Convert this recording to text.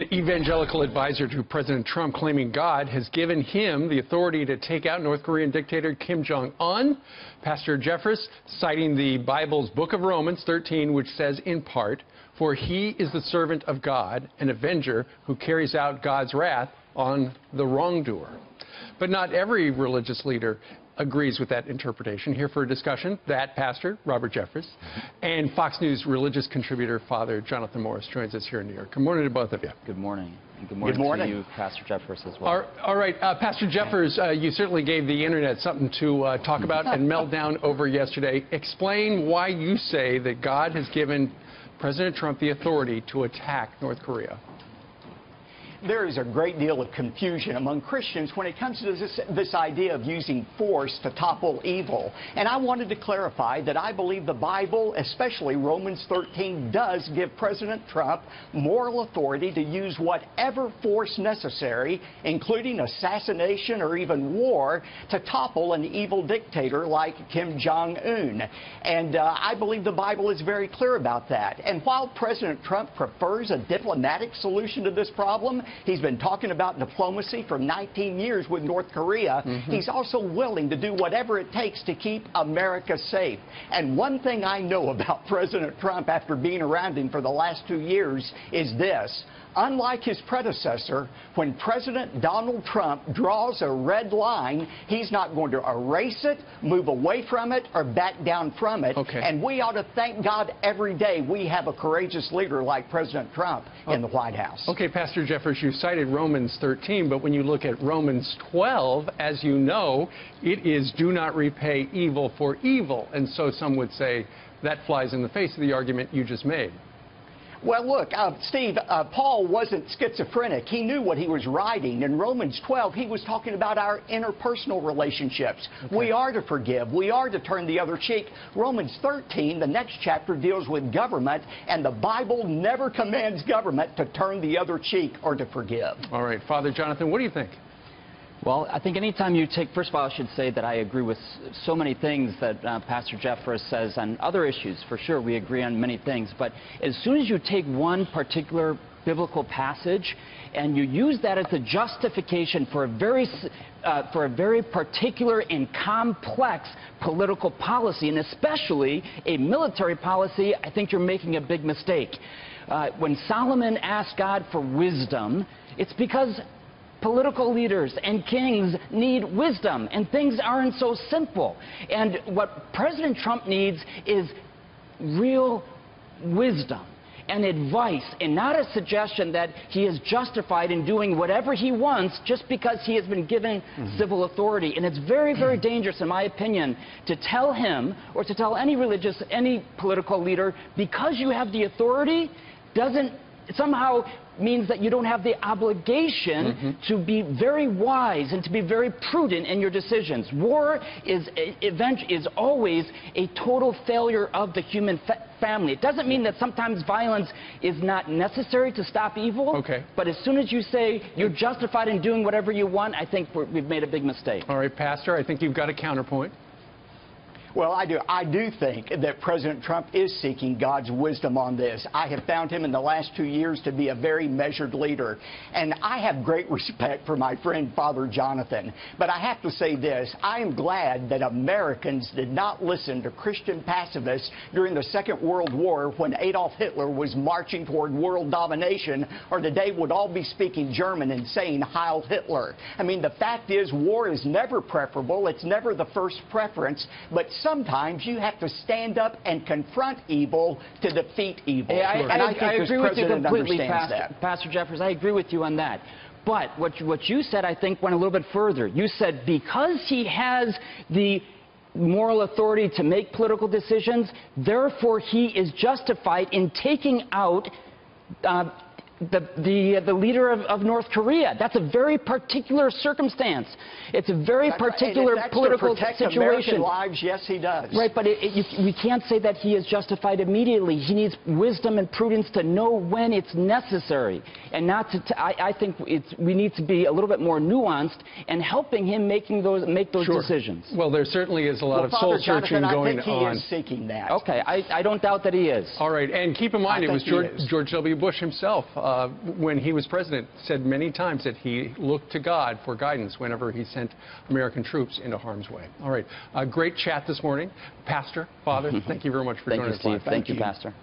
The evangelical advisor to President Trump claiming God has given him the authority to take out North Korean dictator Kim Jong-un. Pastor Jeffress, citing the Bible's book of Romans 13, which says in part, "For he is the servant of God, an avenger who carries out God's wrath on the wrongdoer." But not every religious leader agrees with that interpretation. Here for a discussion, that pastor, Robert Jeffress, and Fox News religious contributor, Father Jonathan Morris, joins us here in New York. Good morning to both of you. Good morning. And good morning to you, Pastor Jeffress, as well. All right, Pastor Jeffress, you certainly gave the Internet something to talk about and melt down over yesterday. Explain why you say that God has given President Trump the authority to attack North Korea. There is a great deal of confusion among Christians when it comes to this idea of using force to topple evil. And I wanted to clarify that I believe the Bible, especially Romans 13, does give President Trump moral authority to use whatever force necessary, including assassination or even war, to topple an evil dictator like Kim Jong-un. And I believe the Bible is very clear about that. And while President Trump prefers a diplomatic solution to this problem, he's been talking about diplomacy for 19 years with North Korea. He's also willing to do whatever it takes to keep America safe. And one thing I know about President Trump after being around him for the last 2 years is this. Unlike his predecessor, when President Donald Trump draws a red line, he's not going to erase it, move away from it, or back down from it. Okay. And we ought to thank God every day we have a courageous leader like President Trump in the White House. Okay, Pastor Jeffress, you cited Romans 13, but when you look at Romans 12, as you know, it is do not repay evil for evil. And so some would say that flies in the face of the argument you just made. Well, look, Steve, Paul wasn't schizophrenic. He knew what he was writing. In Romans 12, he was talking about our interpersonal relationships. Okay. We are to forgive. We are to turn the other cheek. Romans 13, the next chapter, deals with government, and the Bible never commands government to turn the other cheek or to forgive. All right, Father Jonathan, what do you think? Well, I think anytime you take, first of all, I should say that I agree with so many things that Pastor Jeffress says on other issues. For sure, we agree on many things. But as soon as you take one particular biblical passage and you use that as a justification for a very particular and complex political policy, and especially a military policy, I think you're making a big mistake. When Solomon asked God for wisdom, it's because political leaders and kings need wisdom, and things aren't so simple. And what President Trump needs is real wisdom and advice, and not a suggestion that he is justified in doing whatever he wants just because he has been given civil authority. And it's very, very dangerous, in my opinion, to tell him or to tell any political leader, because you have the authority, doesn't somehow means that you don't have the obligation to be very wise and to be very prudent in your decisions. War is always a total failure of the human family. It doesn't mean that sometimes violence is not necessary to stop evil. Okay. But as soon as you say you're justified in doing whatever you want, I think we've made a big mistake. All right, Pastor, I think you've got a counterpoint. Well, I do think that President Trump is seeking God's wisdom on this. I have found him in the last 2 years to be a very measured leader. And I have great respect for my friend Father Jonathan. But I have to say this. I am glad that Americans did not listen to Christian pacifists during the Second World War when Adolf Hitler was marching toward world domination, or today would all be speaking German and saying Heil Hitler. I mean, the fact is, war is never preferable. It's never the first preference. But sometimes you have to stand up and confront evil to defeat evil. Hey, I agree with you completely, Pastor Jeffress. I agree with you on that. But what you said, I think, went a little bit further. You said because he has the moral authority to make political decisions, therefore he is justified in taking out the leader of North Korea. That's a very particular circumstance. It's a very particular political situation. American lives, yes, he does. Right, but we can't say that he is justified immediately. He needs wisdom and prudence to know when it's necessary, and not to. I think we need to be a little bit more nuanced and helping him make those decisions. Well, there certainly is a lot of soul searching going on. I think he is seeking that. Okay, I don't doubt that he is. All right, and keep in mind it was George W. Bush himself when he was president, said many times that he looked to God for guidance whenever he sent American troops into harm's way. All right. Great chat this morning. Pastor, Father, thank you very much for joining us. Thank you, Steve. Thank you, Pastor.